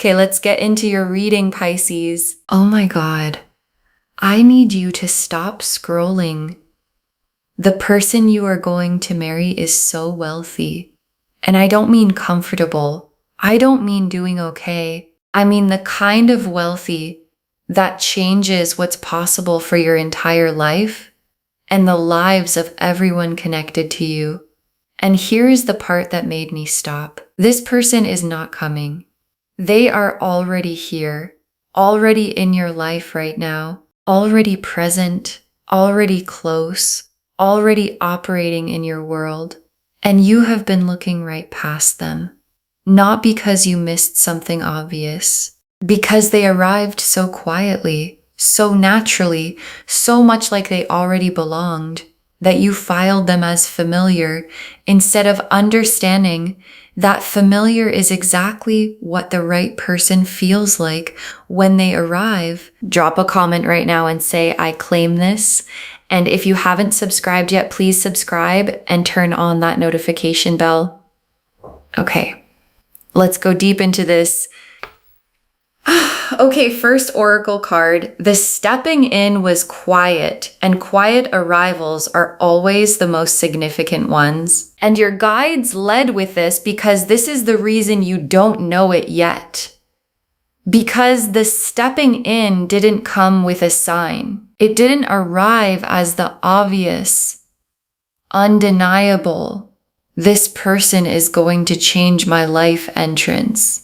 Okay, let's get into your reading, Pisces. Oh my God. I need you to stop scrolling. The person you are going to marry is so wealthy. And I don't mean comfortable. I don't mean doing okay. I mean the kind of wealthy that changes what's possible for your entire life and the lives of everyone connected to you. And here is the part that made me stop. This person is not coming. They are already here, already in your life right now, already present, already close, already operating in your world. And you have been looking right past them. Not because you missed something obvious, because they arrived so quietly, so naturally, so much like they already belonged, that you filed them as familiar instead of understanding that familiar is exactly what the right person feels like when they arrive. Drop a comment right now and say, I claim this. And if you haven't subscribed yet, please subscribe and turn on that notification bell. Okay, let's go deep into this. Okay, first oracle card. The stepping in was quiet, and quiet arrivals are always the most significant ones. And your guides led with this because this is the reason you don't know it yet. Because the stepping in didn't come with a sign. It didn't arrive as the obvious, undeniable, this person is going to change my life entrance.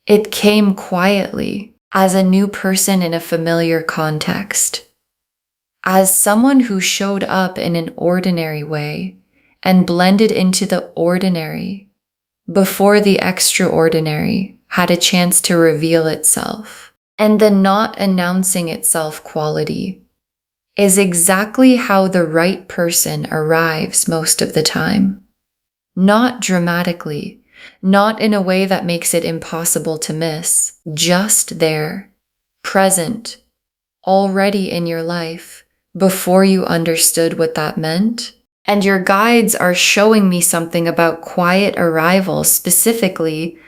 It came quietly, as a new person in a familiar context, as someone who showed up in an ordinary way and blended into the ordinary before the extraordinary had a chance to reveal itself. And the not announcing itself quality is exactly how the right person arrives most of the time. Not dramatically, not in a way that makes it impossible to miss, just there, present, already in your life, before you understood what that meant. And your guides are showing me something about quiet arrivals, specifically,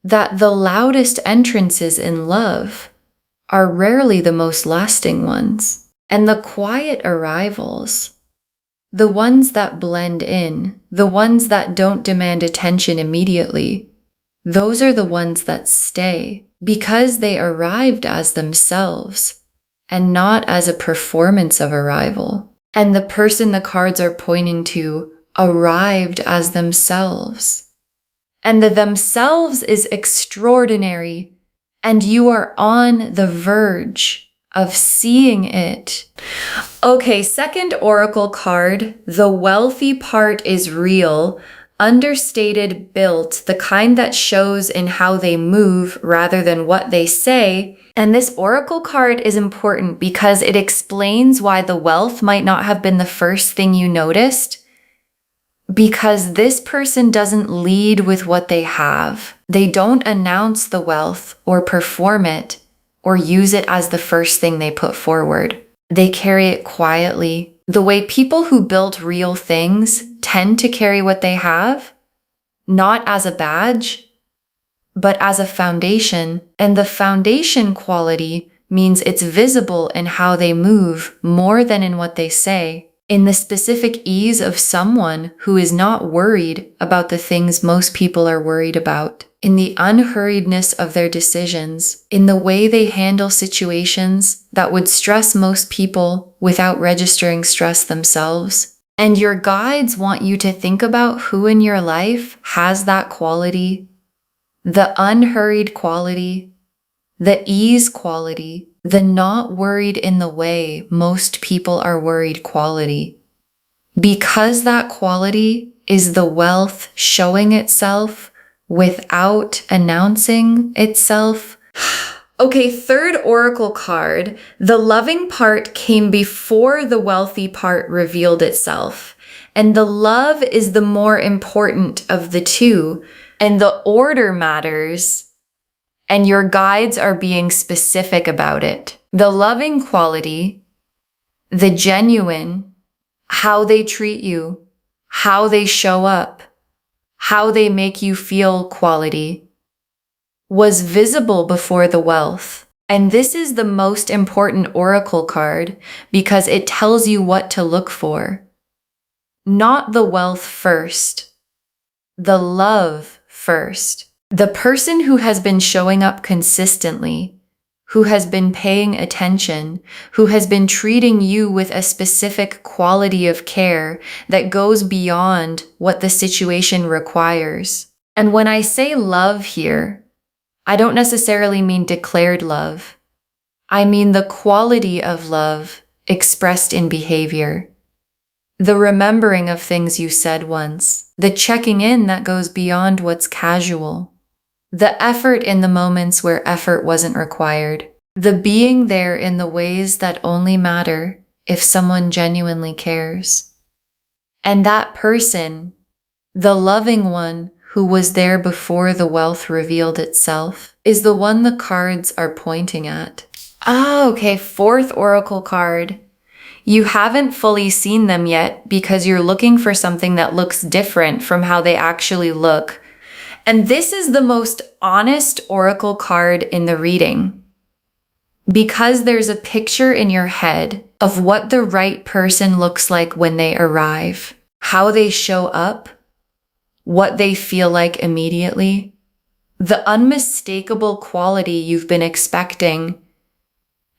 that the loudest entrances in love are rarely the most lasting ones. And the quiet arrivals, the ones that blend in, the ones that don't demand attention immediately, those are the ones that stay because they arrived as themselves and not as a performance of arrival. And the person the cards are pointing to arrived as themselves. And the themselves is extraordinary, and you are on the verge of seeing it. Okay, second oracle card. The wealthy part is real, understated, built, the kind that shows in how they move rather than what they say. And this oracle card is important because it explains why the wealth might not have been the first thing you noticed, because this person doesn't lead with what they have. They don't announce the wealth or perform it or use it as the first thing they put forward. They carry it quietly. The way people who built real things tend to carry what they have, not as a badge, but as a foundation. And the foundation quality means it's visible in how they move more than in what they say. In the specific ease of someone who is not worried about the things most people are worried about, in the unhurriedness of their decisions, in the way they handle situations that would stress most people without registering stress themselves. And your guides want you to think about who in your life has that quality, the unhurried quality, the ease quality, the not worried in the way most people are worried quality. Because that quality is the wealth showing itself without announcing itself. Okay, third oracle card. The loving part came before the wealthy part revealed itself. And the love is the more important of the two. And the order matters. And your guides are being specific about it. The loving quality, the genuine, how they treat you, how they show up, how they make you feel quality, was visible before the wealth. And this is the most important oracle card because it tells you what to look for. Not the wealth first, the love first. The person who has been showing up consistently, who has been paying attention, who has been treating you with a specific quality of care that goes beyond what the situation requires. And when I say love here, I don't necessarily mean declared love. I mean the quality of love expressed in behavior. The remembering of things you said once, the checking in that goes beyond what's casual, the effort in the moments where effort wasn't required, the being there in the ways that only matter if someone genuinely cares. And that person, the loving one who was there before the wealth revealed itself, is the one the cards are pointing at. Okay, fourth oracle card. You haven't fully seen them yet because you're looking for something that looks different from how they actually look. And this is the most honest oracle card in the reading because there's a picture in your head of what the right person looks like when they arrive, how they show up, what they feel like immediately, the unmistakable quality you've been expecting.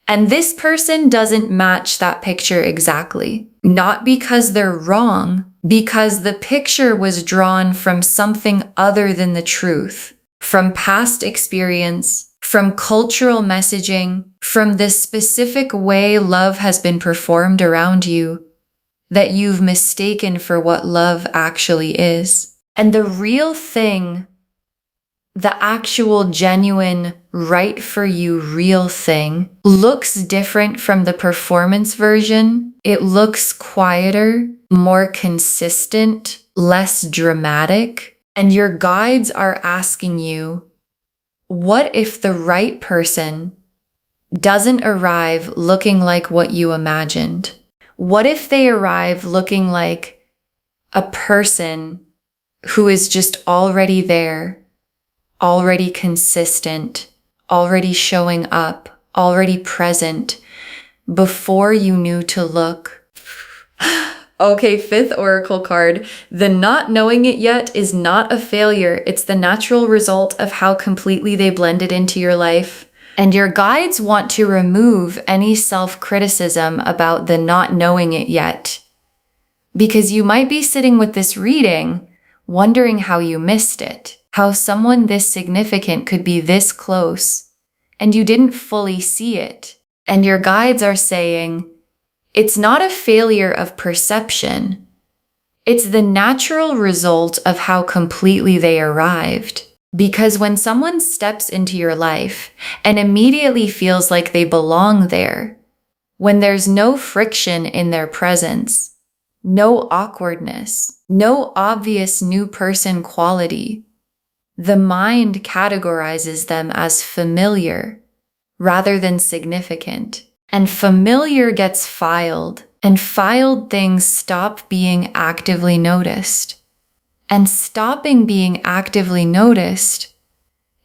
And this person doesn't match that picture exactly. Not because they're wrong, because the picture was drawn from something other than the truth, from past experience, from cultural messaging, from this specific way love has been performed around you that you've mistaken for what love actually is. And the real thing, the actual genuine, right for you, real thing, looks different from the performance version. It looks quieter, more consistent, less dramatic. And your guides are asking you, what if the right person doesn't arrive looking like what you imagined? What if they arrive looking like a person who is just already there, already consistent, already showing up, already present before you knew to look? Okay, fifth oracle card. The not knowing it yet is not a failure. It's the natural result of how completely they blended into your life. And your guides want to remove any self-criticism about the not knowing it yet. Because you might be sitting with this reading, wondering how you missed it, how someone this significant could be this close, and you didn't fully see it. And your guides are saying, it's not a failure of perception. It's the natural result of how completely they arrived. Because when someone steps into your life and immediately feels like they belong there, when there's no friction in their presence, no awkwardness, no obvious new person quality, the mind categorizes them as familiar rather than significant. And familiar gets filed, and filed things stop being actively noticed. And stopping being actively noticed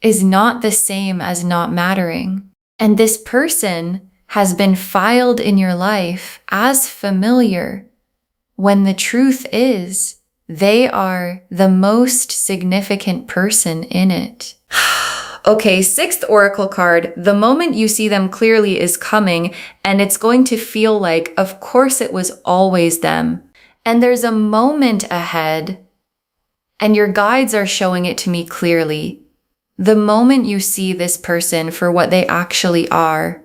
is not the same as not mattering. And this person has been filed in your life as familiar, when the truth is they are the most significant person in it. Okay, sixth oracle card. The moment you see them clearly is coming, and it's going to feel like, of course it was always them. And there's a moment ahead, and your guides are showing it to me clearly. The moment you see this person for what they actually are,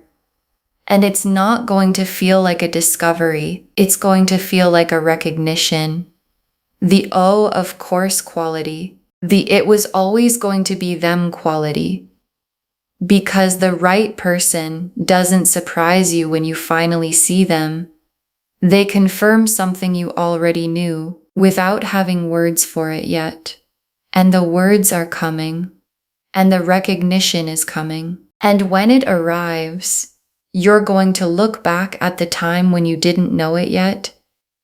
and it's not going to feel like a discovery. It's going to feel like a recognition. The oh, of course quality. The it was always going to be them quality. Because the right person doesn't surprise you when you finally see them. They confirm something you already knew without having words for it yet. And the words are coming. And the recognition is coming. And when it arrives, you're going to look back at the time when you didn't know it yet,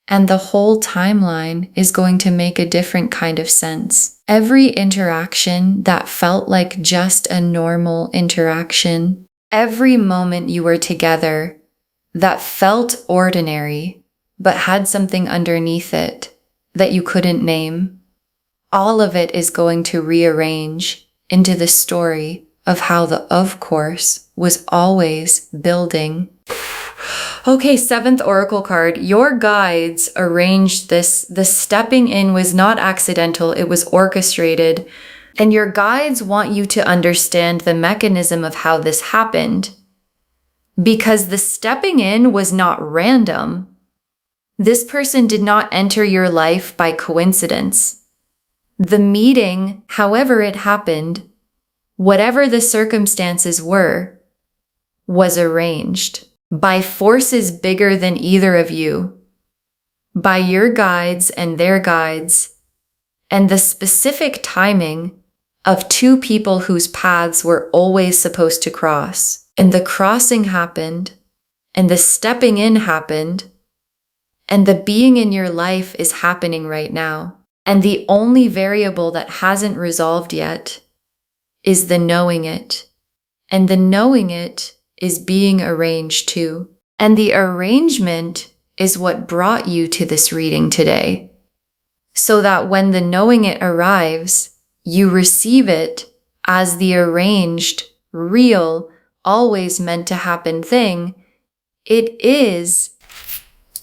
and the whole timeline is going to make a different kind of sense. Every interaction that felt like just a normal interaction, every moment you were together that felt ordinary but had something underneath it that you couldn't name, all of it is going to rearrange into the story of how the of course was always building. Okay, 7th oracle card. Your guides arranged this. The stepping in was not accidental, it was orchestrated. And your guides want you to understand the mechanism of how this happened. Because the stepping in was not random. This person did not enter your life by coincidence. The meeting, however it happened, whatever the circumstances were, was arranged by forces bigger than either of you, by your guides and their guides, and the specific timing of two people whose paths were always supposed to cross. And the crossing happened, and the stepping in happened, and the being in your life is happening right now. And the only variable that hasn't resolved yet is the knowing it. And the knowing it is being arranged too. And the arrangement is what brought you to this reading today. So that when the knowing it arrives, you receive it as the arranged, real, always meant to happen thing. It is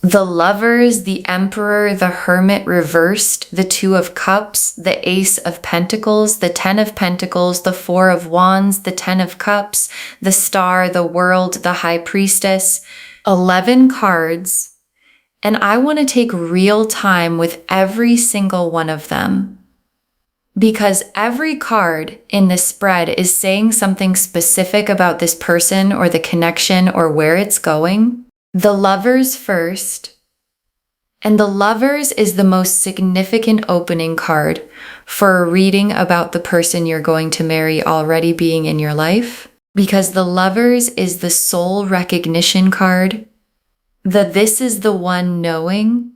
the Lovers, the Emperor, the Hermit reversed, the Two of Cups, the Ace of Pentacles, the Ten of Pentacles, the Four of Wands, the Ten of Cups, the Star, the World, the High Priestess. 11 cards. And I want to take real time with every single one of them. Because every card in this spread is saying something specific about this person or the connection or where it's going. The Lovers first. And the Lovers is the most significant opening card for a reading about the person you're going to marry already being in your life. Because the Lovers is the soul recognition card. This is the one knowing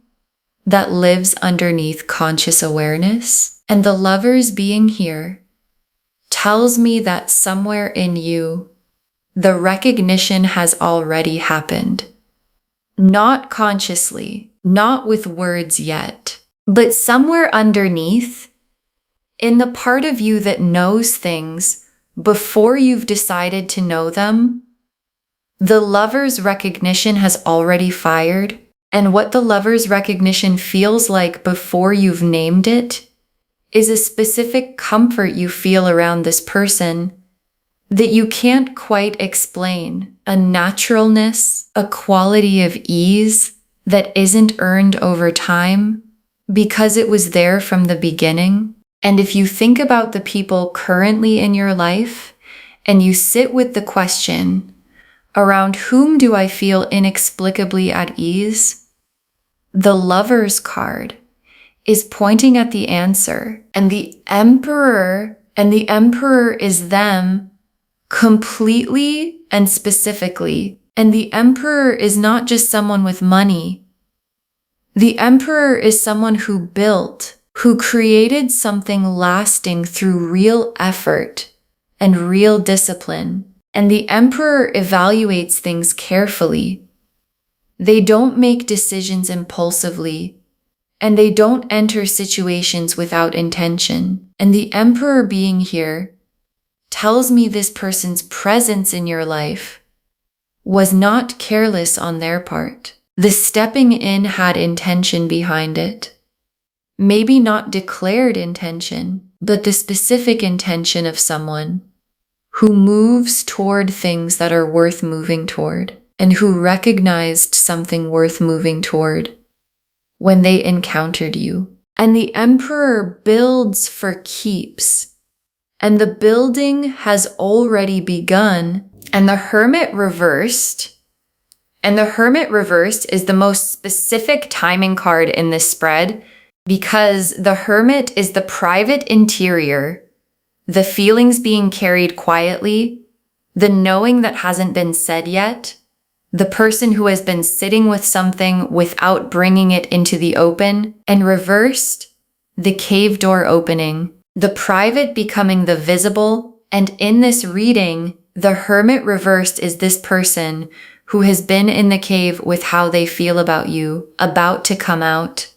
that lives underneath conscious awareness. And the Lovers being here tells me that somewhere in you, the recognition has already happened. Not consciously, not with words yet, but somewhere underneath, in the part of you that knows things before you've decided to know them, the Lover's recognition has already fired. And what the Lover's recognition feels like before you've named it is a specific comfort you feel around this person that you can't quite explain, a naturalness, a quality of ease that isn't earned over time because it was there from the beginning. And if you think about the people currently in your life and you sit with the question, around whom do I feel inexplicably at ease? The Lover's card is pointing at the answer, and the Emperor is them completely and specifically. And the Emperor is not just someone with money. The Emperor is someone who built, who created something lasting through real effort and real discipline. And the Emperor evaluates things carefully. They don't make decisions impulsively, and they don't enter situations without intention. And the Emperor being here tells me this person's presence in your life was not careless on their part. The stepping in had intention behind it. Maybe not declared intention, but the specific intention of someone who moves toward things that are worth moving toward, and who recognized something worth moving toward when they encountered you. And the Emperor builds for keeps, and the building has already begun. And the Hermit reversed, is the most specific timing card in this spread, because the Hermit is the private interior, the feelings being carried quietly, the knowing that hasn't been said yet, the person who has been sitting with something without bringing it into the open, and reversed, the cave door opening, the private becoming the visible. And in this reading, the Hermit reversed is this person who has been in the cave with how they feel about you, about to come out.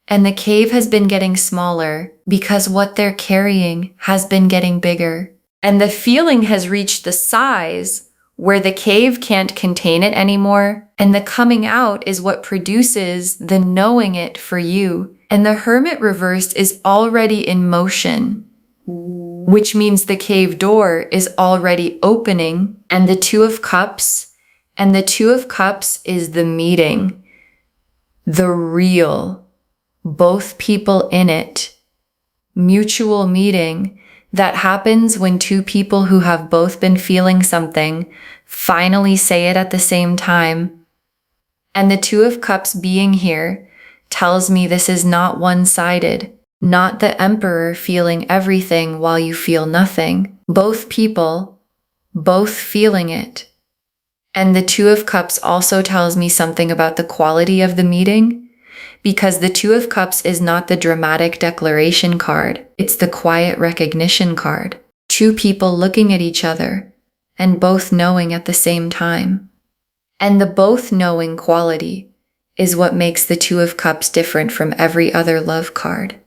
And the cave has been getting smaller because what they're carrying has been getting bigger. And the feeling has reached the size where the cave can't contain it anymore. And the coming out is what produces the knowing it for you. And the Hermit reversed is already in motion, which means the cave door is already opening. And the Two of Cups, and the Two of Cups is the meeting, the real, both people in it, mutual meeting that happens when two people who have both been feeling something finally say it at the same time. And the Two of Cups being here tells me this is not one-sided, not the Emperor feeling everything while you feel nothing. Both people, both feeling it. And the Two of Cups also tells me something about the quality of the meeting, because the Two of Cups is not the dramatic declaration card. It's the quiet recognition card. Two people looking at each other and both knowing at the same time. And the both knowing quality is what makes the Two of Cups different from every other love card.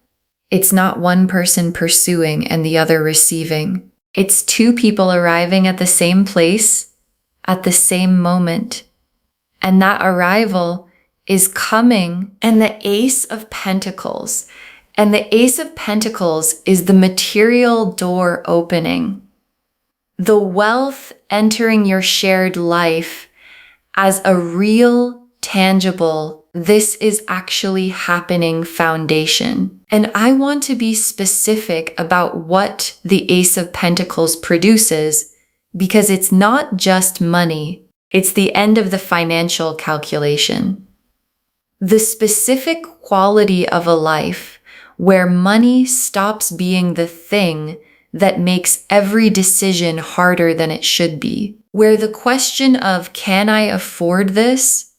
It's not one person pursuing and the other receiving. It's two people arriving at the same place at the same moment. And that arrival is coming. And the Ace of Pentacles. And the Ace of Pentacles is the material door opening. The wealth entering your shared life as a real, tangible, this is actually happening foundation. And I want to be specific about what the Ace of Pentacles produces, because it's not just money. It's the end of the financial calculation. The specific quality of a life where money stops being the thing that makes every decision harder than it should be. Where the question of, can I afford this,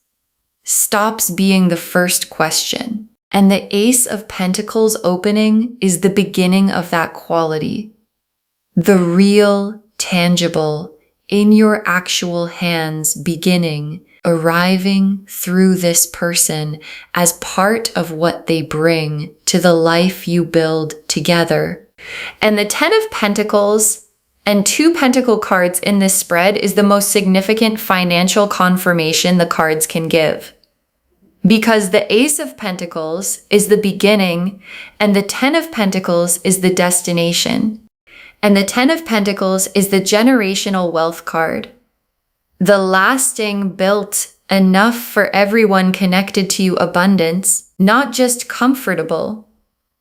stops being the first question. And the Ace of Pentacles opening is the beginning of that quality. The real, tangible, in your actual hands beginning, arriving through this person as part of what they bring to the life you build together. And the Ten of Pentacles and two Pentacle cards in this spread is the most significant financial confirmation the cards can give. Because the Ace of Pentacles is the beginning and the Ten of Pentacles is the destination. And the Ten of Pentacles is the generational wealth card. The lasting, built enough for everyone connected to you abundance, not just comfortable.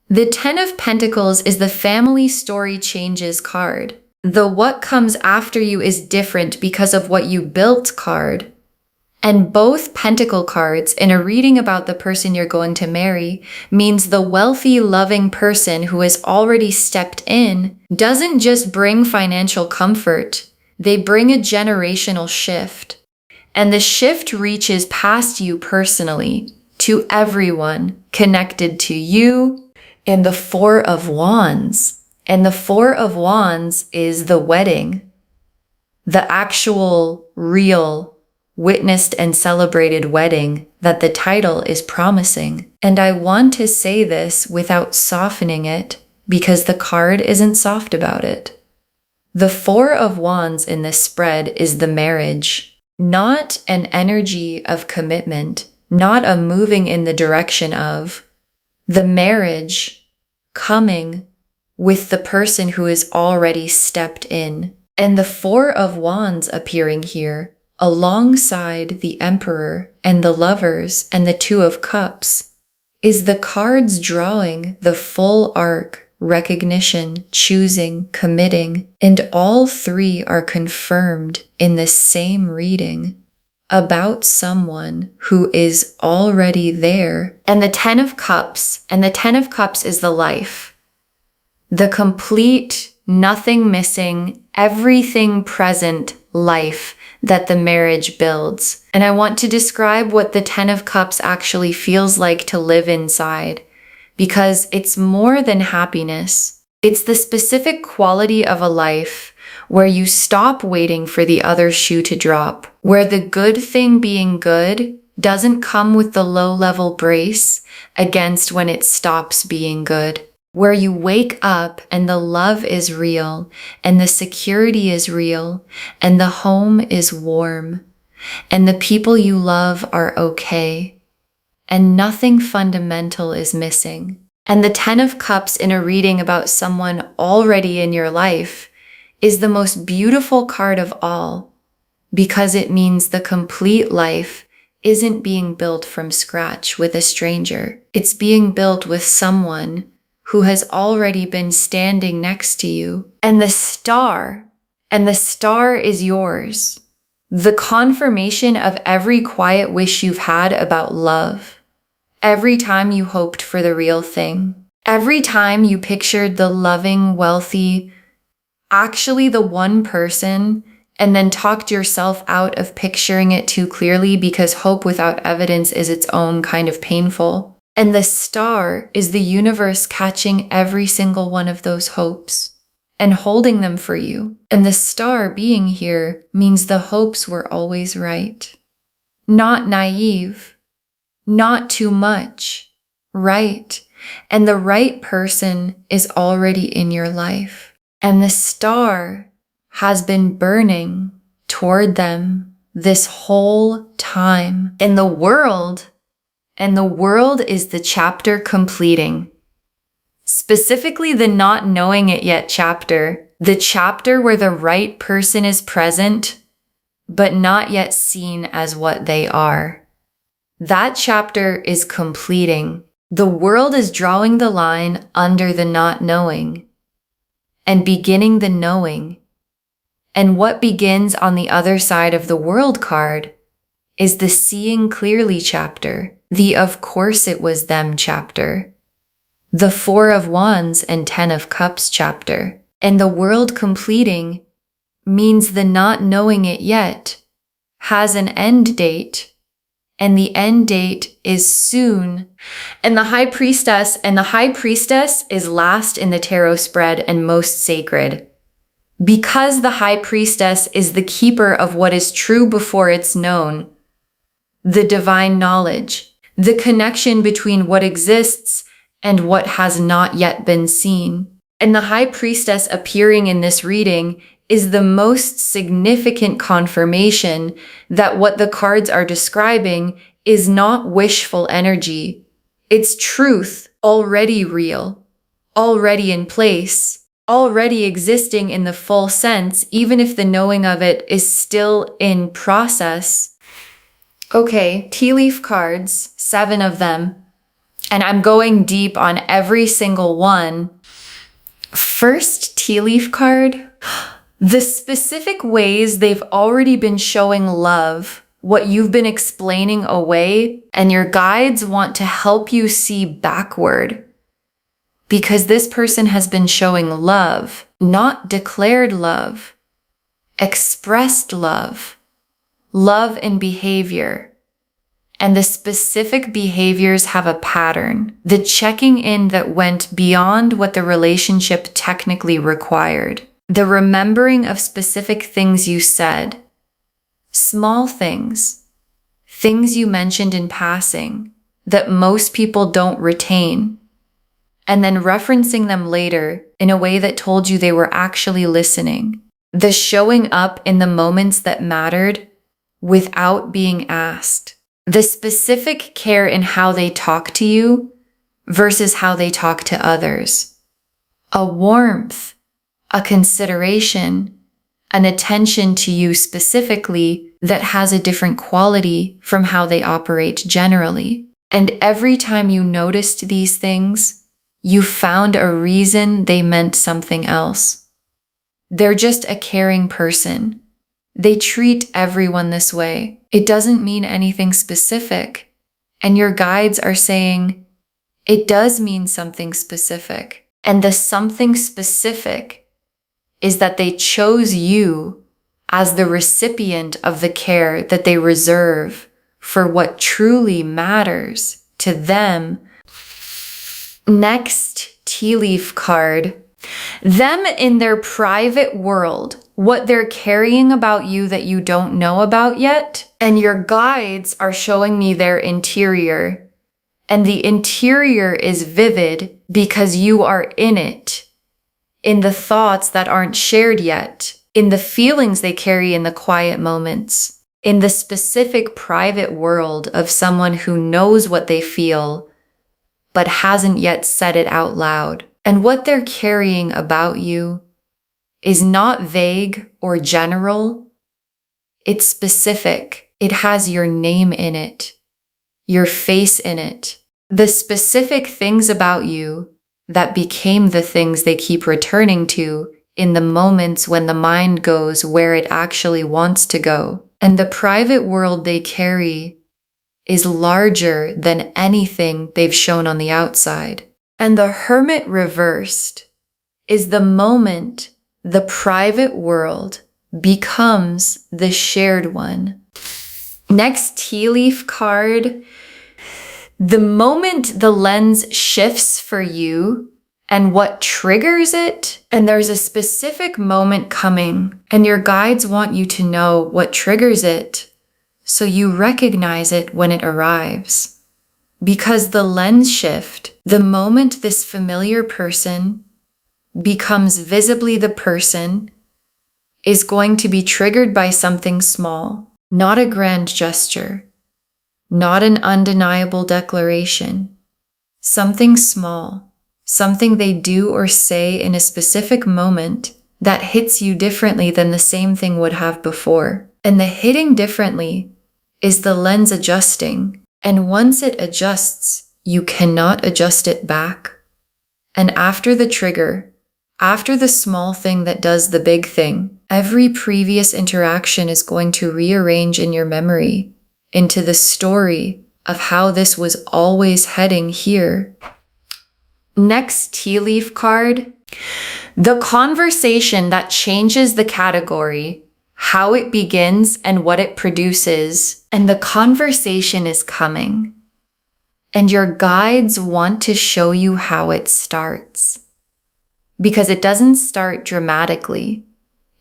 The Ten of Pentacles is the family story changes card. The what comes after you is different because of what you built card. And both Pentacle cards in a reading about the person you're going to marry means the wealthy, loving person who has already stepped in doesn't just bring financial comfort. They bring a generational shift. And the shift reaches past you personally to everyone connected to you. And the Four of Wands. And the Four of Wands is the wedding. The actual, real, witnessed and celebrated wedding that the title is promising. And I want to say this without softening it because the card isn't soft about it. The Four of Wands in this spread is the marriage, not an energy of commitment, not a moving in the direction of. The marriage coming with the person who is already stepped in. And the Four of Wands appearing here alongside the Emperor and the Lovers and the Two of Cups is the cards drawing the full arc, recognition, choosing, committing, and all three are confirmed in the same reading about someone who is already there. And the Ten of Cups, and the Ten of Cups is the life. The complete, nothing missing, everything present life that the marriage builds. And I want to describe what the Ten of Cups actually feels like to live inside, because it's more than happiness. It's the specific quality of a life where you stop waiting for the other shoe to drop, where the good thing being good doesn't come with the low-level brace against when it stops being good, where you wake up and the love is real and the security is real and the home is warm and the people you love are okay and nothing fundamental is missing. And the Ten of Cups in a reading about someone already in your life is the most beautiful card of all, because it means the complete life isn't being built from scratch with a stranger. It's being built with someone who has already been standing next to you. And the star is yours. The confirmation of every quiet wish you've had about love. Every time you hoped for the real thing. Every time you pictured the loving, wealthy, actually the one person, and then talked yourself out of picturing it too clearly because hope without evidence is its own kind of painful. And the star is the universe catching every single one of those hopes and holding them for you. And the star being here means the hopes were always right. Not naive, not too much, right. And the right person is already in your life. And the star has been burning toward them this whole time. And the world is the chapter completing. Specifically the not knowing it yet chapter, the chapter where the right person is present, but not yet seen as what they are. That chapter is completing. The world is drawing the line under the not knowing and beginning the knowing. And what begins on the other side of the world card is the seeing clearly chapter, the of course it was them chapter, the Four of Wands and Ten of Cups chapter. And the world completing means the not knowing it yet has an end date, and the end date is soon. And the High Priestess is last in the tarot spread and most sacred. Because the High Priestess is the keeper of what is true before it's known, the divine knowledge, the connection between what exists and what has not yet been seen. And the High Priestess appearing in this reading is the most significant confirmation that what the cards are describing is not wishful energy. It's truth already real, already in place, already existing in the full sense, even if the knowing of it is still in process. Okay, tea leaf cards, 7 of them, and I'm going deep on every single one. First tea leaf card, the specific ways they've already been showing love, what you've been explaining away, and your guides want to help you see backward. Because this person has been showing love, not declared love, expressed love, love in behavior. And the specific behaviors have a pattern, the checking in that went beyond what the relationship technically required, the remembering of specific things you said, small things, things you mentioned in passing that most people don't retain, and then referencing them later in a way that told you they were actually listening. The showing up in the moments that mattered without being asked. The specific care in how they talk to you versus how they talk to others. A warmth, a consideration, an attention to you specifically that has a different quality from how they operate generally. And every time you noticed these things, you found a reason they meant something else. They're just a caring person. They treat everyone this way. It doesn't mean anything specific. And your guides are saying, it does mean something specific. And the something specific is that they chose you as the recipient of the care that they reserve for what truly matters to them. Next tea leaf card. Them in their private world, what they're carrying about you that you don't know about yet. And your guides are showing me their interior. And the interior is vivid because you are in it, in the thoughts that aren't shared yet, in the feelings they carry in the quiet moments, in the specific private world of someone who knows what they feel, but hasn't yet said it out loud. And what they're carrying about you is not vague or general. It's specific. It has your name in it, your face in it, the specific things about you that became the things they keep returning to in the moments when the mind goes where it actually wants to go. And the private world they carry is larger than anything they've shown on the outside. And the Hermit reversed is the moment the private world becomes the shared one. Next tea leaf card. The moment the lens shifts for you and what triggers it, and there's a specific moment coming, and your guides want you to know what triggers it so you recognize it when it arrives. Because the lens shift, the moment this familiar person becomes visibly the person, is going to be triggered by something small, not a grand gesture, not an undeniable declaration, something small, something they do or say in a specific moment that hits you differently than the same thing would have before. And the hitting differently is the lens adjusting. And once it adjusts, you cannot adjust it back. And after the trigger, after the small thing that does the big thing, every previous interaction is going to rearrange in your memory into the story of how this was always heading here. Next tea leaf card. The conversation that changes the category, how it begins and what it produces, and the conversation is coming. And your guides want to show you how it starts. Because it doesn't start dramatically.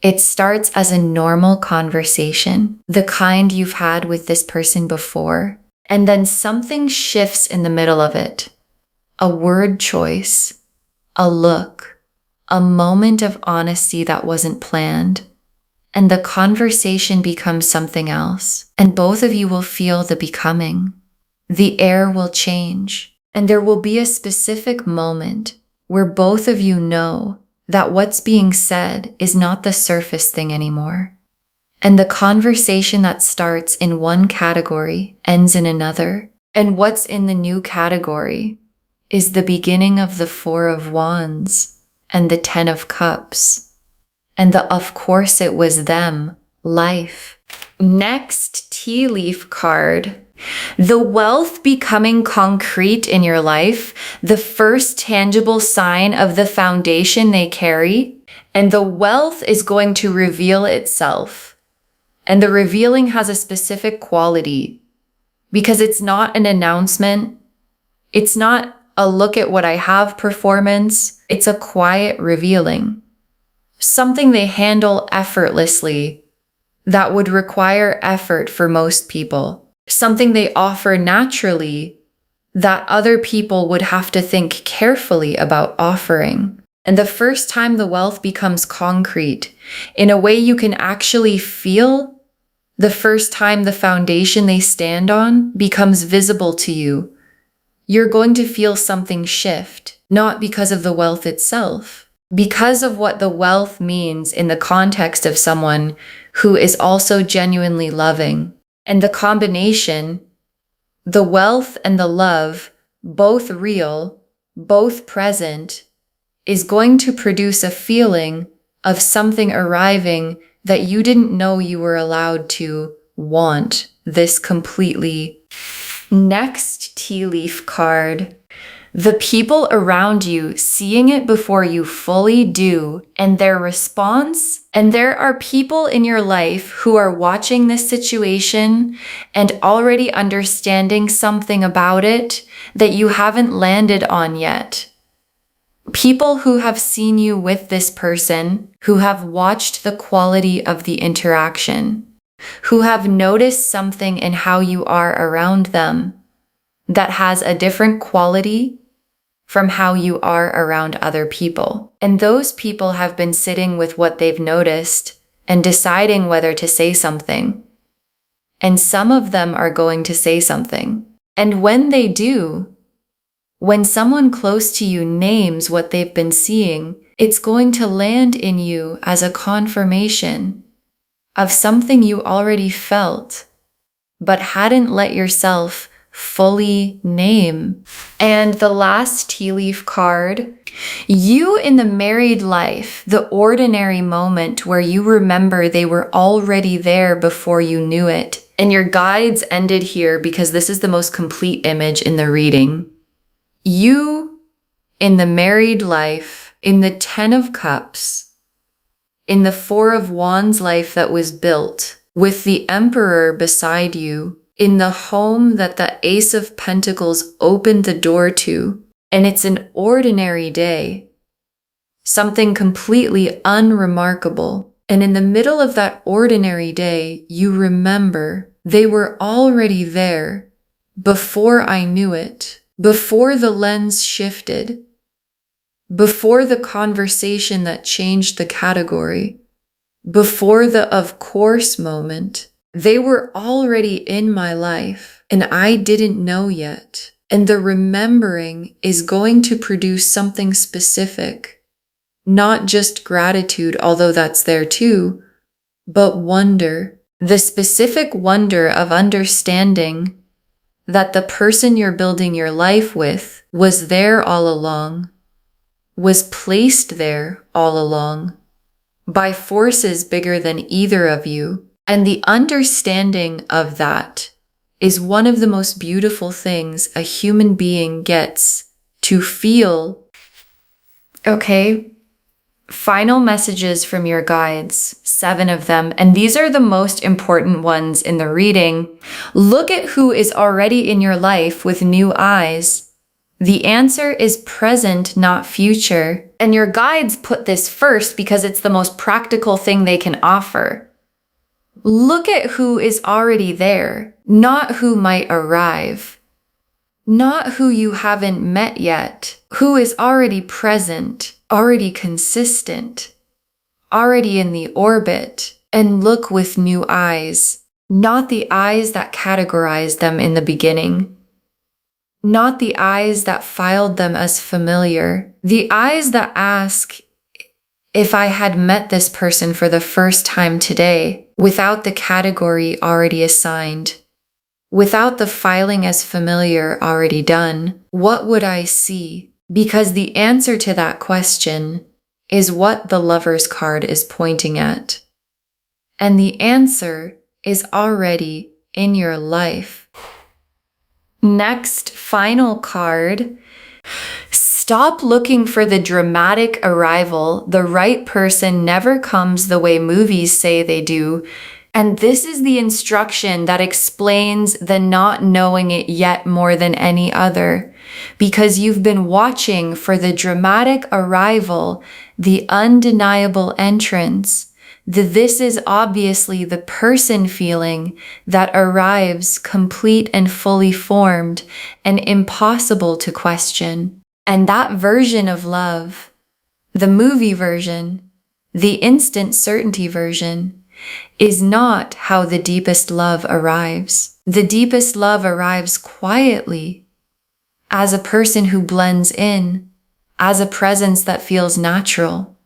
It starts as a normal conversation, the kind you've had with this person before, and then something shifts in the middle of it. A word choice, a look, a moment of honesty that wasn't planned, and the conversation becomes something else, and both of you will feel the becoming. The air will change, and there will be a specific moment where both of you know that what's being said is not the surface thing anymore. And the conversation that starts in one category ends in another. And what's in the new category is the beginning of the Four of Wands and the Ten of Cups. And the of course it was them, life. Next tea leaf card. The wealth becoming concrete in your life, the first tangible sign of the foundation they carry, and the wealth is going to reveal itself. And the revealing has a specific quality because it's not an announcement. It's not a look at what I have performance. It's a quiet revealing. Something they handle effortlessly that would require effort for most people. Something they offer naturally that other people would have to think carefully about offering. And the first time the wealth becomes concrete, in a way you can actually feel, the first time the foundation they stand on becomes visible to you, you're going to feel something shift, not because of the wealth itself, because of what the wealth means in the context of someone who is also genuinely loving. And the combination, the wealth and the love, both real, both present, is going to produce a feeling of something arriving that you didn't know you were allowed to want this completely. Next tea leaf card. The people around you seeing it before you fully do, and their response. And there are people in your life who are watching this situation and already understanding something about it that you haven't landed on yet. People who have seen you with this person, who have watched the quality of the interaction, who have noticed something in how you are around them that has a different quality from how you are around other people. And those people have been sitting with what they've noticed and deciding whether to say something. And some of them are going to say something. And when they do, when someone close to you names what they've been seeing, it's going to land in you as a confirmation of something you already felt, but hadn't let yourself fully name. And the last tea leaf card, you in the married life, the ordinary moment where you remember they were already there before you knew it. And your guides ended here because this is the most complete image in the reading. You in the married life, in the 10 of Cups, in the 4 of Wands life that was built with the Emperor beside you, in the home that the Ace of Pentacles opened the door to, and it's an ordinary day, something completely unremarkable. And in the middle of that ordinary day, you remember they were already there before I knew it, before the lens shifted, before the conversation that changed the category, before the of course moment. They were already in my life and I didn't know yet. And the remembering is going to produce something specific, not just gratitude, although that's there too, but wonder. The specific wonder of understanding that the person you're building your life with was there all along, was placed there all along by forces bigger than either of you. And the understanding of that is one of the most beautiful things a human being gets to feel. Okay, final messages from your guides, 7 of them, and these are the most important ones in the reading. Look at who is already in your life with new eyes. The answer is present, not future. And your guides put this first because it's the most practical thing they can offer. Look at who is already there, not who might arrive, not who you haven't met yet, who is already present, already consistent, already in the orbit, and look with new eyes, not the eyes that categorized them in the beginning, not the eyes that filed them as familiar, the eyes that ask, if I had met this person for the first time today, without the category already assigned, without the filing as familiar already done, what would I see? Because the answer to that question is what the Lover's card is pointing at. And the answer is already in your life. Next, final card. Stop looking for the dramatic arrival. The right person never comes the way movies say they do. And this is the instruction that explains the not knowing it yet more than any other. Because you've been watching for the dramatic arrival, the undeniable entrance. This is obviously the person feeling that arrives complete and fully formed and impossible to question. And that version of love, the movie version, the instant certainty version, is not how the deepest love arrives. The deepest love arrives quietly, as a person who blends in, as a presence that feels natural,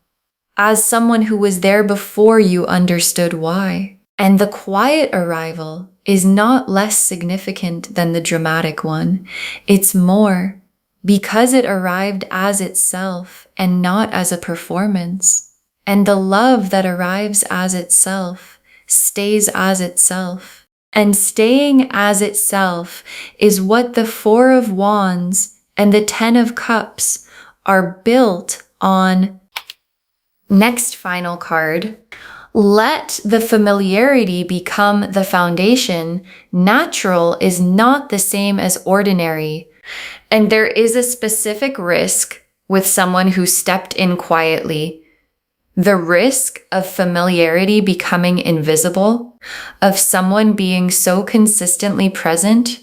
as someone who was there before you understood why. And the quiet arrival is not less significant than the dramatic one. It's more, because it arrived as itself and not as a performance. And the love that arrives as itself stays as itself. And staying as itself is what the 4 of Wands and the 10 of Cups are built on. Next final card. Let the familiarity become the foundation. Natural is not the same as ordinary. And there is a specific risk with someone who stepped in quietly. The risk of familiarity becoming invisible, of someone being so consistently present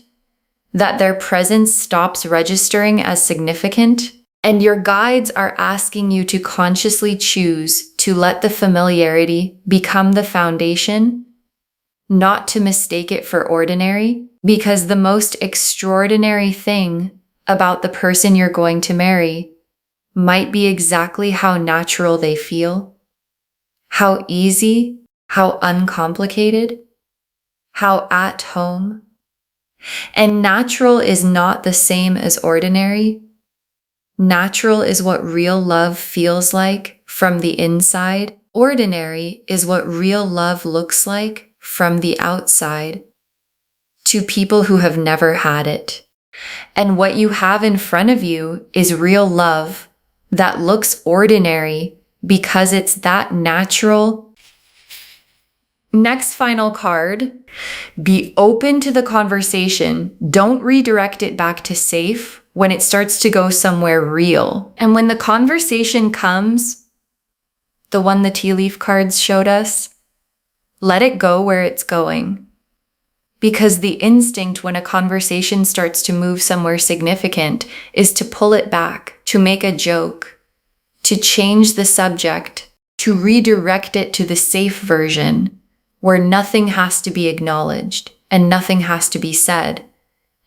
that their presence stops registering as significant. And your guides are asking you to consciously choose to let the familiarity become the foundation, not to mistake it for ordinary, because the most extraordinary thing about the person you're going to marry might be exactly how natural they feel, how easy, how uncomplicated, how at home. And natural is not the same as ordinary. Natural is what real love feels like from the inside. Ordinary is what real love looks like from the outside to people who have never had it. And what you have in front of you is real love that looks ordinary because it's that natural. Next final card. Be open to the conversation. Don't redirect it back to safe when it starts to go somewhere real. And when the conversation comes, the one the tea leaf cards showed us, let it go where it's going. Because the instinct when a conversation starts to move somewhere significant is to pull it back, to make a joke, to change the subject, to redirect it to the safe version where nothing has to be acknowledged and nothing has to be said.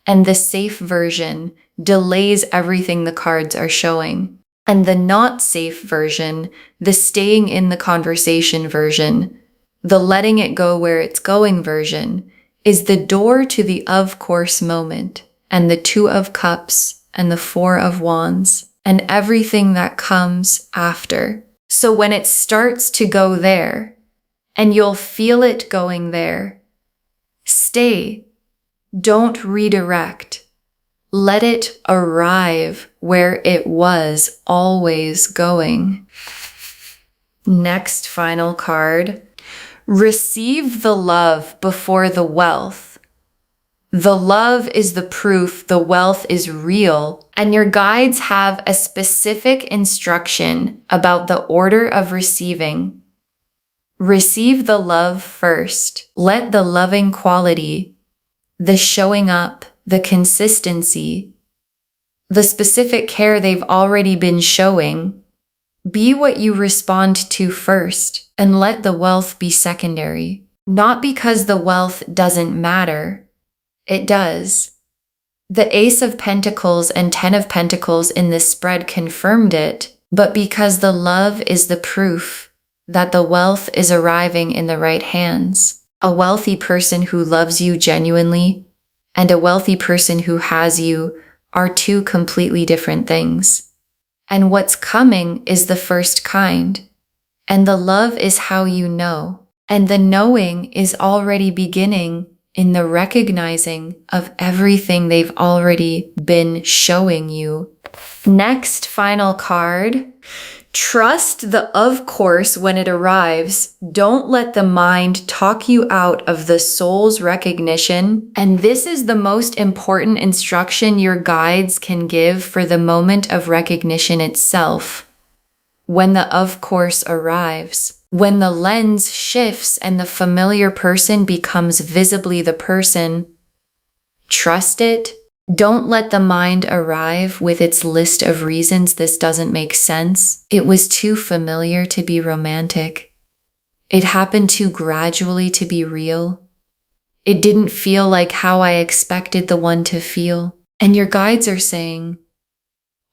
And the safe version delays everything the cards are showing. And the not safe version, the staying in the conversation version, the letting it go where it's going version, is the door to the of course moment, and the 2 of Cups and the 4 of Wands, and everything that comes after. So when it starts to go there, and you'll feel it going there, stay. Don't redirect. Let it arrive where it was always going. Next final card. Receive the love before the wealth. The love is the proof the wealth is real, and your guides have a specific instruction about the order of receiving. Receive the love first. Let the loving quality, the showing up, the consistency, the specific care they've already been showing, be what you respond to first, and let the wealth be secondary. Not because the wealth doesn't matter. It does. The Ace of Pentacles and 10 of Pentacles in this spread confirmed it, but because the love is the proof that the wealth is arriving in the right hands. A wealthy person who loves you genuinely and a wealthy person who has you are 2 completely different things. And what's coming is the first kind. And the love is how you know. And the knowing is already beginning in the recognizing of everything they've already been showing you. Next final card. Trust the of course when it arrives. Don't let the mind talk you out of the soul's recognition. And this is the most important instruction your guides can give for the moment of recognition itself. When the of course arrives, when the lens shifts and the familiar person becomes visibly the person, trust it. Don't let the mind arrive with its list of reasons this doesn't make sense. It was too familiar to be romantic. It happened too gradually to be real. It didn't feel like how I expected the one to feel. And your guides are saying,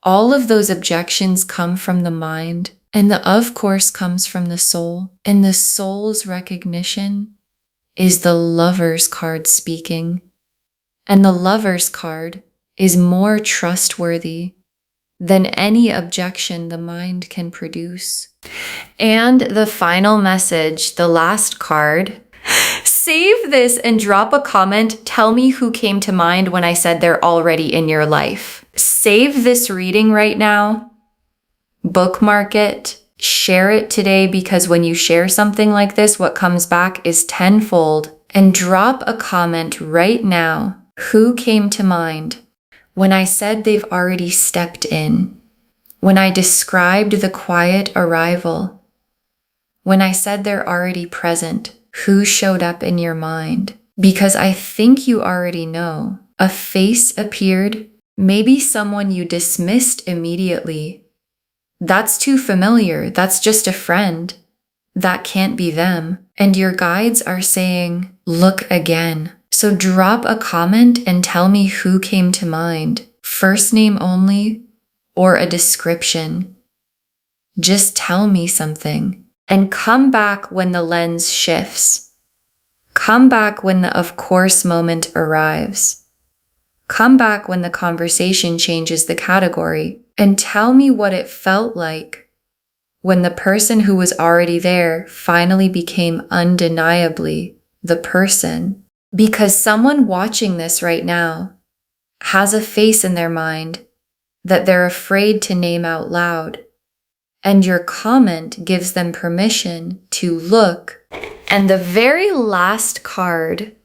all of those objections come from the mind, and the of course comes from the soul. And the soul's recognition is the Lover's card speaking. And the Lover's card is more trustworthy than any objection the mind can produce. And the final message, the last card. Save this and drop a comment. Tell me who came to mind when I said they're already in your life. Save this reading right now, bookmark it, share it today, because when you share something like this, what comes back is tenfold. And drop a comment right now. Who came to mind when I said they've already stepped in? When I described the quiet arrival? When I said they're already present, who showed up in your mind? Because I think you already know. A face appeared, maybe someone you dismissed immediately. That's too familiar, that's just a friend. That can't be them. And your guides are saying, look again. So drop a comment and tell me who came to mind. First name only, or a description. Just tell me something. And come back when the lens shifts. Come back when the of course moment arrives. Come back when the conversation changes the category. And tell me what it felt like when the person who was already there finally became undeniably the person. Because someone watching this right now has a face in their mind that they're afraid to name out loud. And your comment gives them permission to look. And the very last card,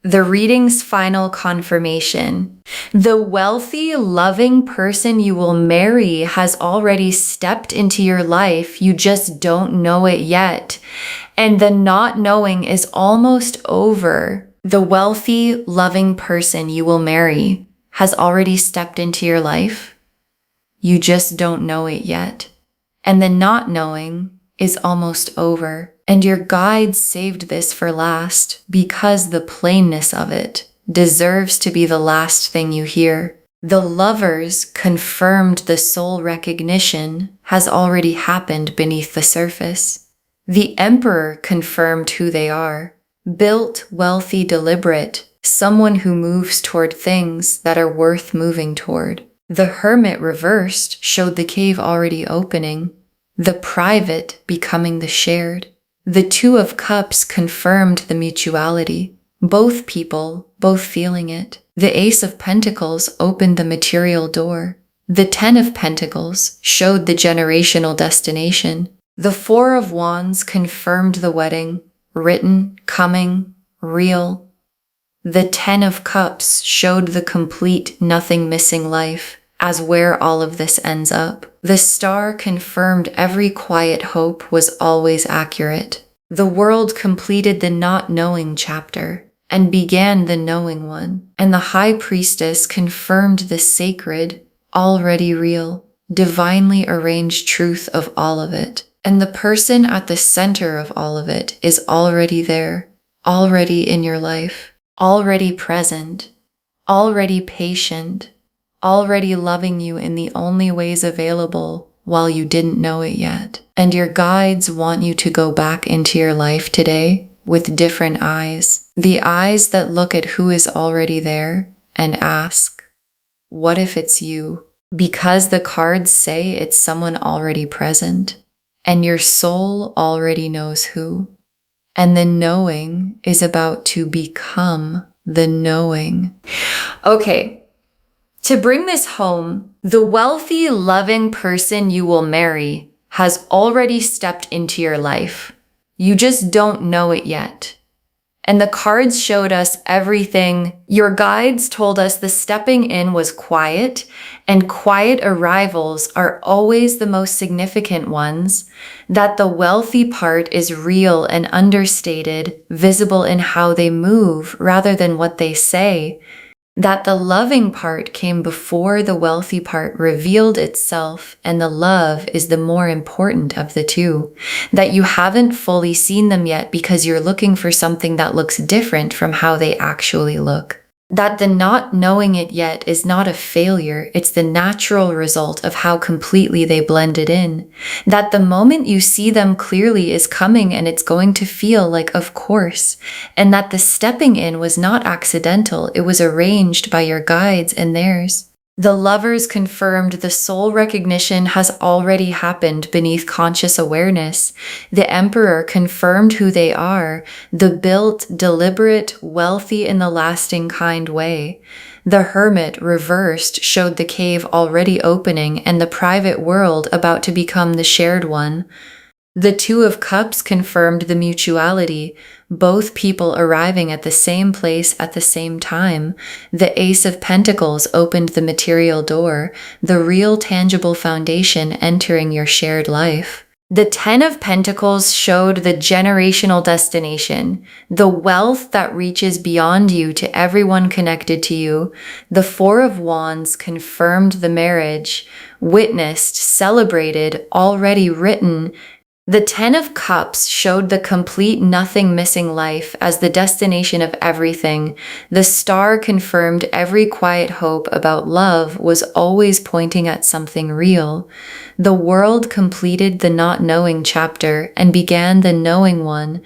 the reading's final confirmation. The wealthy, loving person you will marry has already stepped into your life. You just don't know it yet. And the not knowing is almost over. The wealthy, loving person you will marry has already stepped into your life. You just don't know it yet. And the not knowing is almost over. And your guides saved this for last because the plainness of it deserves to be the last thing you hear. The lovers confirmed the soul recognition has already happened beneath the surface. The emperor confirmed who they are. Built, wealthy, deliberate, someone who moves toward things that are worth moving toward. The hermit reversed showed the cave already opening. The private becoming the shared. The Two of Cups confirmed the mutuality. Both people, both feeling it. The Ace of Pentacles opened the material door. The Ten of Pentacles showed the generational destination. The Four of Wands confirmed the wedding, written, coming, real. The Ten of Cups showed the complete, nothing missing life, as where all of this ends up. The Star confirmed every quiet hope was always accurate. The World completed the not knowing chapter and began the knowing one. And the High Priestess confirmed the sacred, already real, divinely arranged truth of all of it. And the person at the center of all of it is already there, already in your life, already present, already patient, already loving you in the only ways available while you didn't know it yet. And your guides want you to go back into your life today with different eyes. The eyes that look at who is already there and ask, what if it's you? Because the cards say it's someone already present and your soul already knows who. And the knowing is about to become the knowing. Okay. To bring this home, the wealthy, loving person you will marry has already stepped into your life. You just don't know it yet. And the cards showed us everything. Your guides told us the stepping in was quiet, and quiet arrivals are always the most significant ones, that the wealthy part is real and understated, visible in how they move rather than what they say, that the loving part came before the wealthy part revealed itself, and the love is the more important of the two, that you haven't fully seen them yet because you're looking for something that looks different from how they actually look. That the not knowing it yet is not a failure, it's the natural result of how completely they blended in. That the moment you see them clearly is coming and it's going to feel like of course. And that the stepping in was not accidental, it was arranged by your guides and theirs. The lovers confirmed the soul recognition has already happened beneath conscious awareness. The emperor confirmed who they are, the built, deliberate, wealthy in the lasting kind way. The Hermit reversed showed the cave already opening and the private world about to become the shared one. The Two of Cups confirmed the mutuality, both people arriving at the same place at the same time. The Ace of Pentacles opened the material door, the real tangible foundation entering your shared life. The Ten of Pentacles showed the generational destination, the wealth that reaches beyond you to everyone connected to you. The Four of Wands confirmed the marriage, witnessed, celebrated, already written. The Ten of Cups showed the complete nothing missing life as the destination of everything. The Star confirmed every quiet hope about love was always pointing at something real. The World completed the not knowing chapter and began the knowing one.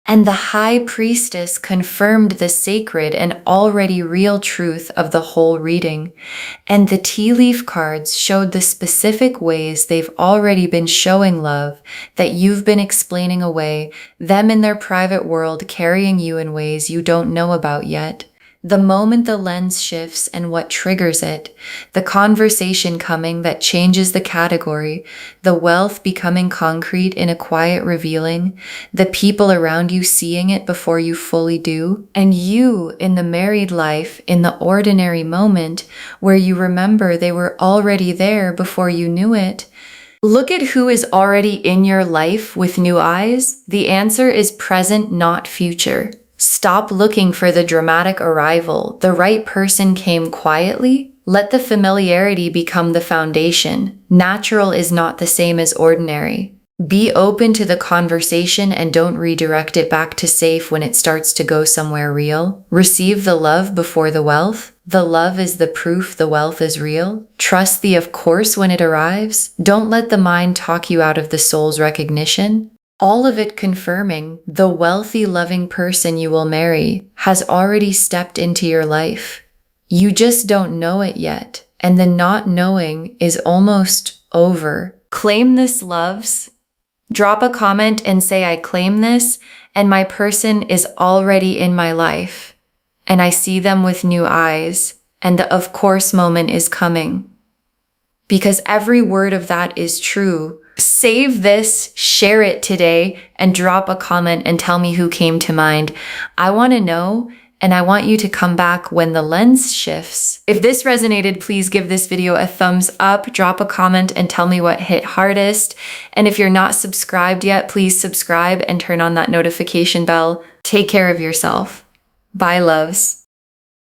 And the High Priestess confirmed the sacred and already real truth of the whole reading. And the tea leaf cards showed the specific ways they've already been showing love that you've been explaining away, them in their private world carrying you in ways you don't know about yet. The moment the lens shifts and what triggers it, the conversation coming that changes the category, the wealth becoming concrete in a quiet revealing, the people around you seeing it before you fully do, and you in the married life in the ordinary moment where you remember they were already there before you knew it. Look at who is already in your life with new eyes. The answer is present, not future. Stop looking for the dramatic arrival. The right person came quietly. Let the familiarity become the foundation. Natural is not the same as ordinary. Be open to the conversation and don't redirect it back to safe when it starts to go somewhere real. Receive the love before the wealth. The love is the proof the wealth is real. Trust the of course when it arrives. Don't let the mind talk you out of the soul's recognition. All of it confirming the wealthy, loving person you will marry has already stepped into your life. You just don't know it yet, and the not knowing is almost over. Claim this, loves. Drop a comment and say, I claim this, and my person is already in my life, and I see them with new eyes, and the of course moment is coming. Because every word of that is true. Save this, share it today, and drop a comment and tell me who came to mind. I want to know, and I want you to come back when the lens shifts. If this resonated, please give this video a thumbs up, drop a comment, and tell me what hit hardest. And if you're not subscribed yet, please subscribe and turn on that notification bell. Take care of yourself. Bye, loves.